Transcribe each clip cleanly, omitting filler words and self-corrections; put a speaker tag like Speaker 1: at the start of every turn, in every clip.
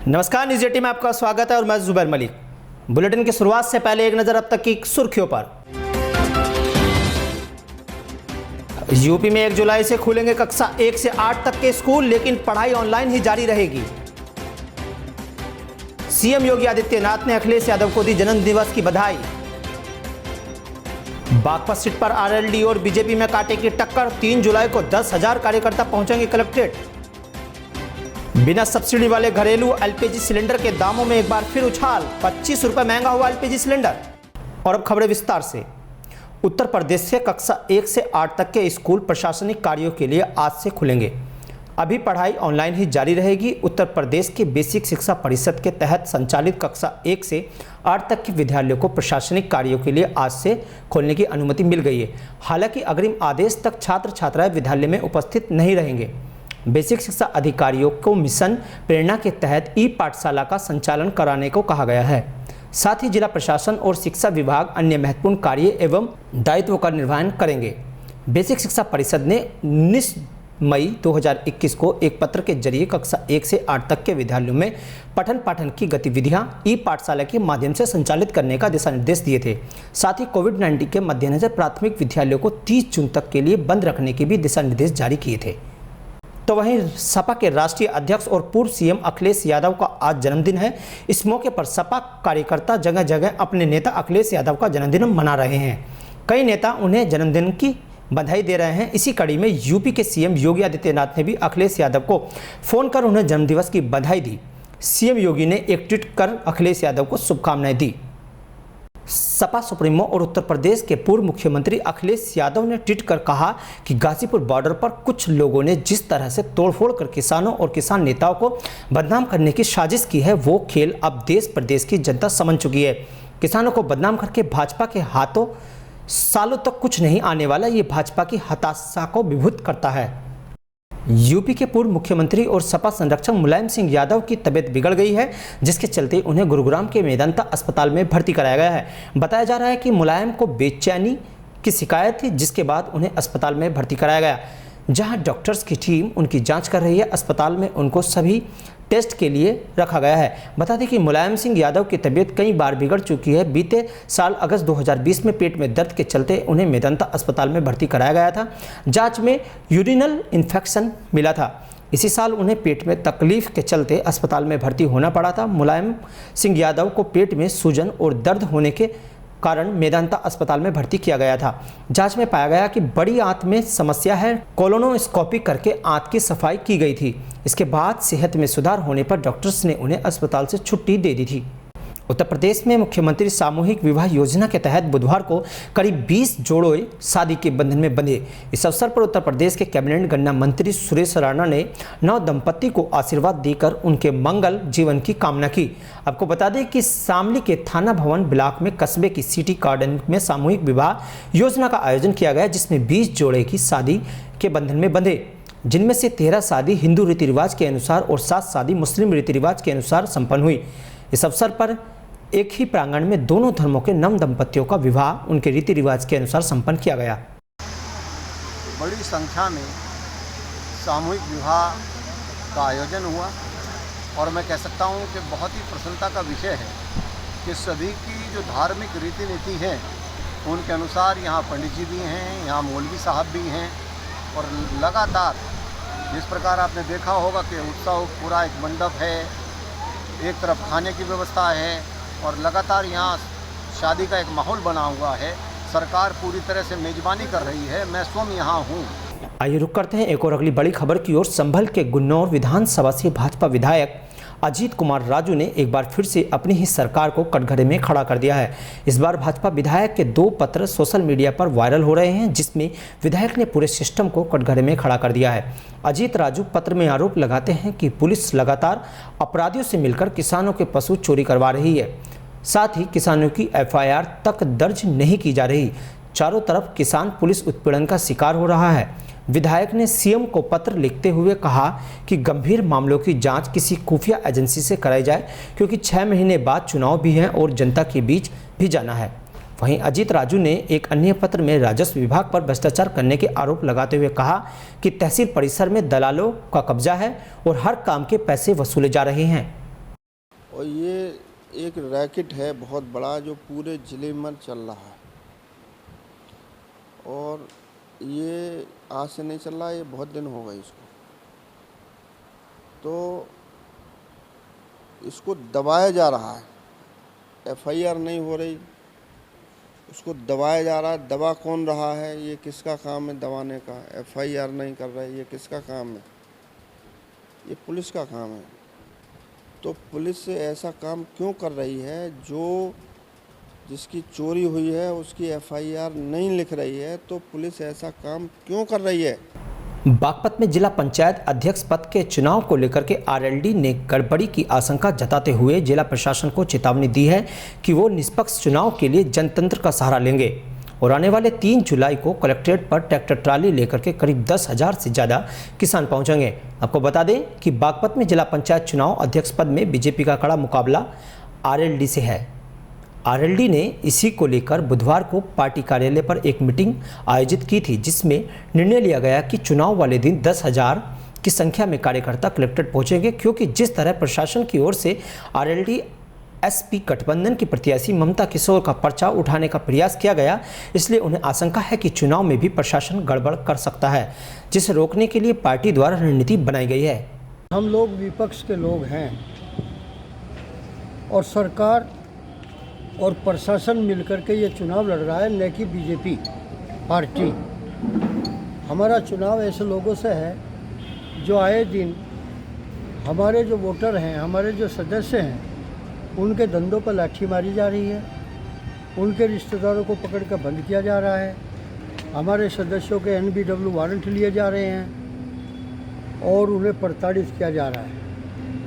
Speaker 1: नमस्कार, न्यूज़ 18 में आपका स्वागत है और मैं जुबैर मलिक। बुलेटिन की शुरुआत से पहले एक नजर अब तक की सुर्खियों पर। यूपी में 1 जुलाई से खुलेंगे कक्षा 1 से 8 तक के स्कूल, लेकिन पढ़ाई ऑनलाइन ही जारी रहेगी। सीएम योगी आदित्यनाथ ने अखिलेश यादव को दी जन्म दिवस की बधाई। बागपत सीट पर आरएलडी और बीजेपी में कांटे की टक्कर। 3 जुलाई को 10,000 कार्यकर्ता पहुंचेंगे कलेक्ट्रेट। बिना सब्सिडी वाले घरेलू एलपीजी सिलेंडर के दामों में एक बार फिर उछाल। 25 रुपए महंगा हुआ एलपीजी सिलेंडर। और अब खबरें विस्तार से। उत्तर प्रदेश से कक्षा 1 से 8 तक के स्कूल प्रशासनिक कार्यों के लिए आज से खुलेंगे। अभी पढ़ाई ऑनलाइन ही जारी रहेगी। उत्तर प्रदेश के बेसिक शिक्षा परिषद के तहत संचालित कक्षा 1 से 8 तक के विद्यालयों को प्रशासनिक कार्यों के लिए आज से खोलने की अनुमति मिल गई है। हालांकि अग्रिम आदेश तक छात्र छात्राएं विद्यालय में उपस्थित नहीं रहेंगे। बेसिक शिक्षा अधिकारियों को मिशन प्रेरणा के तहत ई पाठशाला का संचालन कराने को कहा गया है। साथ ही जिला प्रशासन और शिक्षा विभाग अन्य महत्वपूर्ण कार्य एवं दायित्वों का निर्वहन करेंगे। बेसिक शिक्षा परिषद ने 19 मई 2021 को एक पत्र के जरिए कक्षा 1 से 8 तक के विद्यालयों में पठन पाठन की गतिविधियां ई पाठशाला के माध्यम से संचालित करने का दिशा निर्देश दिए थे। साथ ही कोविड-19 के मद्देनजर प्राथमिक विद्यालयों को 30 जून तक के लिए बंद रखने के भी दिशा निर्देश जारी किए थे। तो वहीं सपा के राष्ट्रीय अध्यक्ष और पूर्व सीएम अखिलेश यादव का आज जन्मदिन है। इस मौके पर सपा कार्यकर्ता जगह जगह अपने नेता अखिलेश यादव का जन्मदिन मना रहे हैं। कई नेता उन्हें जन्मदिन की बधाई दे रहे हैं। इसी कड़ी में यूपी के सीएम योगी आदित्यनाथ ने भी अखिलेश यादव को फोन कर उन्हें जन्मदिवस की बधाई दी। सीएम योगी ने एक ट्वीट कर अखिलेश यादव को शुभकामनाएं दी। सपा सुप्रीमो और उत्तर प्रदेश के पूर्व मुख्यमंत्री अखिलेश यादव ने ट्वीट कर कहा कि गाजीपुर बॉर्डर पर कुछ लोगों ने जिस तरह से तोड़फोड़ कर किसानों और किसान नेताओं को बदनाम करने की साजिश की है, वो खेल अब देश प्रदेश की जनता समझ चुकी है। किसानों को बदनाम करके भाजपा के हाथों सालों तक कुछ नहीं आने वाला, ये भाजपा की हताशा को विभूत करता है। यूपी के पूर्व मुख्यमंत्री और सपा संरक्षक मुलायम सिंह यादव की तबीयत बिगड़ गई है, जिसके चलते उन्हें गुरुग्राम के मेदांता अस्पताल में भर्ती कराया गया है। बताया जा रहा है कि मुलायम को बेचैनी की शिकायत थी, जिसके बाद उन्हें अस्पताल में भर्ती कराया गया, जहां डॉक्टर्स की टीम उनकी जांच कर रही है। अस्पताल में उनको सभी टेस्ट के लिए रखा गया है। बता दें कि मुलायम सिंह यादव की तबीयत कई बार बिगड़ चुकी है। बीते साल अगस्त 2020 में पेट में दर्द के चलते उन्हें मेदांता अस्पताल में भर्ती कराया गया था। जांच में यूरिनल इन्फेक्शन मिला था। इसी साल उन्हें पेट में तकलीफ के चलते अस्पताल में भर्ती होना पड़ा था। मुलायम सिंह यादव को पेट में सूजन और दर्द होने के कारण मेदांता अस्पताल में भर्ती किया गया था। जांच में पाया गया कि बड़ी आंत में समस्या है। कोलोनोस्कोपी करके आंत की सफाई की गई थी। इसके बाद सेहत में सुधार होने पर डॉक्टर्स ने उन्हें अस्पताल से छुट्टी दे दी थी। उत्तर प्रदेश में मुख्यमंत्री सामूहिक विवाह योजना के तहत बुधवार को करीब 20 जोड़े शादी के बंधन में बंधे। इस अवसर पर उत्तर प्रदेश के कैबिनेट गन्ना मंत्री सुरेश राणा ने नव दंपति को आशीर्वाद देकर उनके मंगल जीवन की कामना की। आपको बता दें कि शामली के थाना भवन ब्लॉक में कस्बे की सिटी गार्डन में सामूहिक विवाह योजना का आयोजन किया गया, जिसमें 20 जोड़े की शादी के बंधन में बंधे, जिनमें से 13 शादी हिंदू रीति रिवाज के अनुसार और 7 शादी मुस्लिम रीति रिवाज के अनुसार संपन्न हुई। इस अवसर पर एक ही प्रांगण में दोनों धर्मों के नव दंपतियों का विवाह उनके रीति रिवाज के अनुसार संपन्न किया गया।
Speaker 2: बड़ी संख्या में सामूहिक विवाह का आयोजन हुआ और मैं कह सकता हूँ कि बहुत ही प्रसन्नता का विषय है कि सभी की जो धार्मिक रीति नीति है उनके अनुसार यहाँ पंडित जी भी हैं, यहाँ मौलवी साहब भी हैं और लगातार जिस प्रकार आपने देखा होगा कि उत्सव पूरा एक मंडप है, एक तरफ खाने की व्यवस्था है और लगातार यहाँ शादी का एक माहौल बना हुआ है। सरकार पूरी तरह से मेजबानी कर रही है। मैं स्वयं यहाँ हूँ।
Speaker 1: आइए रुक करते हैं एक और अगली बड़ी खबर की ओर। संभल के गुन्नौर विधानसभा से भाजपा विधायक अजीत कुमार राजू ने एक बार फिर से अपनी ही सरकार को कटघरे में खड़ा कर दिया है। इस बार भाजपा विधायक के 2 पत्र सोशल मीडिया पर वायरल हो रहे हैं, जिसमें विधायक ने पूरे सिस्टम को कटघरे में खड़ा कर दिया है। अजीत राजू पत्र में आरोप लगाते हैं कि पुलिस लगातार अपराधियों से मिलकर किसानों के पशु चोरी करवा रही है। साथ ही किसानों की एफआईआर तक दर्ज नहीं की जा रही। चारों तरफ किसान पुलिस उत्पीड़न का शिकार हो रहा है। विधायक ने सीएम को पत्र लिखते हुए कहा कि गंभीर मामलों की जांच किसी खुफिया एजेंसी से कराई जाए, क्योंकि 6 महीने बाद चुनाव भी हैं और जनता के बीच भी जाना है। वहीं अजीत राजू ने एक अन्य पत्र में राजस्व विभाग पर भ्रष्टाचार करने के आरोप लगाते हुए कहा कि तहसील परिसर में दलालों का कब्जा है और हर काम के पैसे वसूले जा रहे हैं।
Speaker 3: और ये एक रैकेट है बहुत बड़ा जो पूरे ज़िले में चल रहा है, और ये आज से नहीं चल रहा, ये बहुत दिन हो गए इसको। तो इसको दबाया जा रहा है, एफआईआर नहीं हो रही, उसको दबाया जा रहा है। दबा कौन रहा है, ये किसका काम है दबाने का? एफआईआर नहीं कर रहा है, ये किसका काम है? ये पुलिस का काम है। तो पुलिस ऐसा काम क्यों कर रही है? जो जिसकी चोरी हुई है उसकी एफआईआर नहीं लिख रही है, तो पुलिस ऐसा काम क्यों कर रही है?
Speaker 1: बागपत में जिला पंचायत अध्यक्ष पद के चुनाव को लेकर के आरएलडी ने गड़बड़ी की आशंका जताते हुए जिला प्रशासन को चेतावनी दी है कि वो निष्पक्ष चुनाव के लिए जनतंत्र का सहारा लेंगे और आने वाले 3 जुलाई को कलेक्ट्रेट पर ट्रैक्टर ट्राली लेकर के करीब 10,000 से ज़्यादा किसान पहुंचेंगे। आपको बता दें कि बागपत में जिला पंचायत चुनाव अध्यक्ष पद में बीजेपी का कड़ा मुकाबला आरएलडी से है। आरएलडी ने इसी को लेकर बुधवार को पार्टी कार्यालय पर एक मीटिंग आयोजित की थी, जिसमें निर्णय लिया गया कि चुनाव वाले दिन 10,000 की संख्या में कार्यकर्ता कलेक्ट्रेट पहुंचेंगे, क्योंकि जिस तरह प्रशासन की ओर से आरएलडी एसपी गठबंधन की प्रत्याशी ममता किशोर का पर्चा उठाने का प्रयास किया गया, इसलिए उन्हें आशंका है कि चुनाव में भी प्रशासन गड़बड़ कर सकता है, जिसे रोकने के लिए पार्टी द्वारा रणनीति बनाई गई है।
Speaker 4: हम लोग विपक्ष के लोग हैं और सरकार और प्रशासन मिलकर के ये चुनाव लड़ रहा है, न कि बीजेपी पार्टी। हमारा चुनाव ऐसे लोगों से है जो आए दिन हमारे जो वोटर हैं, हमारे जो सदस्य हैं, उनके धंधों पर लाठी मारी जा रही है, उनके रिश्तेदारों को पकड़ कर बंद किया जा रहा है, हमारे सदस्यों के NBW वारंट लिए जा रहे हैं और उन्हें प्रताड़ित किया जा रहा है।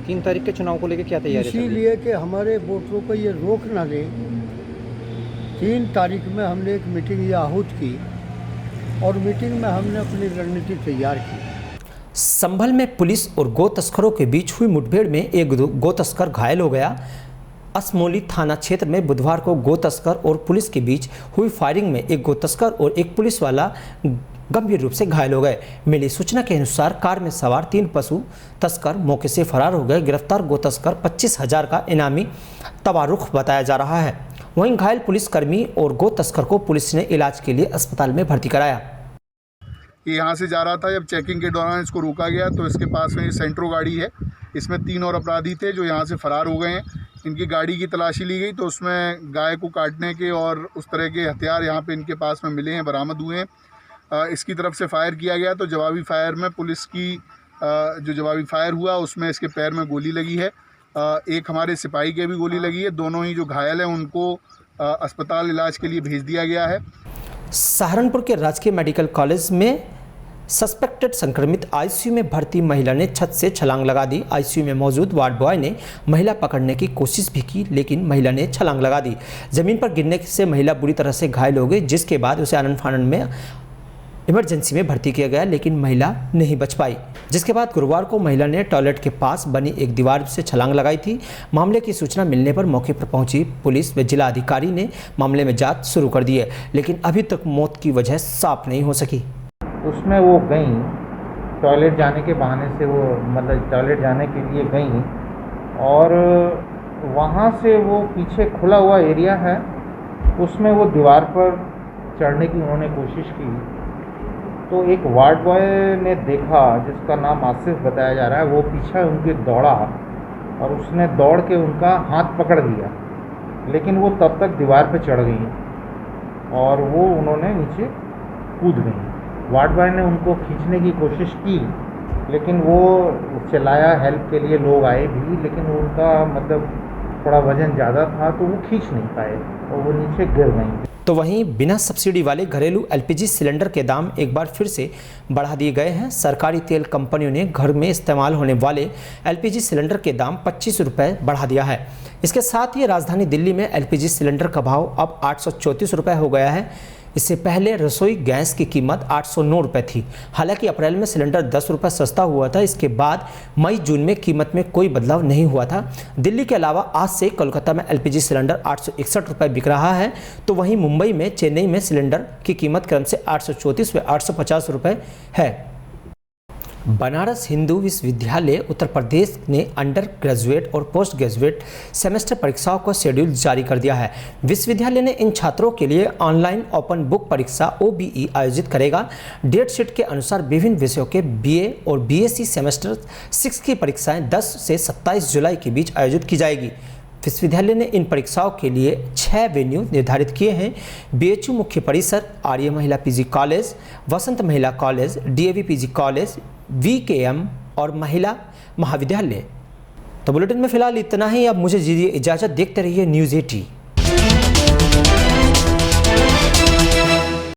Speaker 5: 3 तारीख के चुनाव को लेकर क्या तैयारी है?
Speaker 4: इसीलिए कि हमारे वोटरों को ये रोक ना दे, 3 तारीख में हमने एक मीटिंग आहूत की और मीटिंग में हमने अपनी रणनीति तैयार की।
Speaker 1: संभल में पुलिस और गो तस्करों के बीच हुई मुठभेड़ में एक गो तस्कर घायल हो गया। असमोली थाना क्षेत्र में बुधवार को गो तस्कर और पुलिस के बीच हुई फायरिंग में एक गो तस्कर और एक पुलिस वाला गंभीर रूप से घायल हो गए। मिली सूचना के अनुसार कार में सवार 3 पशु तस्कर मौके से फरार हो गए। गिरफ्तार गो तस्कर 25,000 का इनामी तबारुख बताया जा रहा है। वहीं घायल पुलिसकर्मी और गो तस्कर को पुलिस ने इलाज के लिए अस्पताल में भर्ती कराया।
Speaker 6: ये यहाँ से जा रहा था, जब चेकिंग के दौरान इसको रोका गया तो इसके पास में सेंट्रो गाड़ी है, इसमें 3 और अपराधी थे जो यहाँ से फरार हो गए हैं। इनकी गाड़ी की तलाशी ली गई तो उसमें गाय को काटने के और उस तरह के हथियार यहाँ पे इनके पास में मिले हैं, बरामद हुए हैं। इसकी तरफ से फायर किया गया तो जवाबी फायर में पुलिस की जो जवाबी फायर हुआ उसमें इसके पैर में गोली लगी है। एक हमारे सिपाही के भी गोली लगी है। दोनों ही जो घायल हैं उनको अस्पताल इलाज के लिए भेज दिया गया है।
Speaker 1: सहारनपुर के राजकीय मेडिकल कॉलेज में सस्पेक्टेड संक्रमित आईसीयू में भर्ती महिला ने छत से छलांग लगा दी। आईसीयू में मौजूद वार्ड बॉय ने महिला पकड़ने की कोशिश भी की, लेकिन महिला ने छलांग लगा दी। जमीन पर गिरने से महिला बुरी तरह से घायल हो गई, जिसके बाद उसे आनंद फानंद में इमरजेंसी में भर्ती किया गया, लेकिन महिला नहीं बच पाई। जिसके बाद गुरुवार को महिला ने टॉयलेट के पास बनी एक दीवार से छलांग लगाई थी। मामले की सूचना मिलने पर मौके पर पहुंची पुलिस व जिला अधिकारी ने मामले में जांच शुरू कर दी है, लेकिन अभी तक मौत की वजह साफ नहीं हो सकी।
Speaker 5: उसमें वो गई टॉयलेट जाने के बहाने से, वो मतलब टॉयलेट जाने के लिए गई और वहाँ से वो पीछे खुला हुआ एरिया है, उसमें वो दीवार पर चढ़ने की उन्होंने कोशिश की तो एक वार्ड बॉय ने देखा, जिसका नाम आसिफ बताया जा रहा है, वो पीछे उनके दौड़ा और उसने दौड़ के उनका हाथ पकड़ लिया, लेकिन वो तब तक दीवार पे चढ़ गई और वो उन्होंने नीचे कूद गई। वार्ड बॉय ने उनको खींचने की कोशिश की, लेकिन वो चिल्लाया हेल्प के लिए, लोग आए भी, लेकिन उनका मतलब थोड़ा वजन ज़्यादा था तो वो खींच नहीं पाए और वो नीचे गिर गई।
Speaker 1: तो वहीं बिना सब्सिडी वाले घरेलू एलपीजी सिलेंडर के दाम एक बार फिर से बढ़ा दिए गए हैं। सरकारी तेल कंपनियों ने घर में इस्तेमाल होने वाले एलपीजी सिलेंडर के दाम 25 रुपये बढ़ा दिया है। इसके साथ ही राजधानी दिल्ली में एलपीजी सिलेंडर का भाव अब 834 रुपये हो गया है। इससे पहले रसोई गैस की कीमत 809 रुपये थी। हालांकि अप्रैल में सिलेंडर 10 रुपये सस्ता हुआ था। इसके बाद मई जून में कीमत में कोई बदलाव नहीं हुआ था। दिल्ली के अलावा आज से कोलकाता में एलपीजी सिलेंडर 861 रुपये बिक रहा है, तो वहीं मुंबई में, चेन्नई में सिलेंडर की कीमत क्रम से 834 व 850 रुपये है। बनारस हिंदू विश्वविद्यालय उत्तर प्रदेश ने अंडर ग्रेजुएट और पोस्ट ग्रेजुएट सेमेस्टर परीक्षाओं का शेड्यूल जारी कर दिया है। विश्वविद्यालय ने इन छात्रों के लिए ऑनलाइन ओपन बुक परीक्षा OBE आयोजित करेगा। डेट शीट के अनुसार विभिन्न विषयों के BA और BSc सेमेस्टर 6 की परीक्षाएं 10 से 27 जुलाई के बीच आयोजित की जाएगी। विश्वविद्यालय ने इन परीक्षाओं के लिए 6 वेन्यू निर्धारित किए हैं। BHU मुख्य परिसर, आर्य महिला PG कॉलेज, वसंत महिला college, DAV PG college, VKM और महिला महाविद्यालय। तो बुलेटिन में फिलहाल इतना ही। अब मुझे दीजिए इजाज़त। देखते रहिए न्यूज़ 80।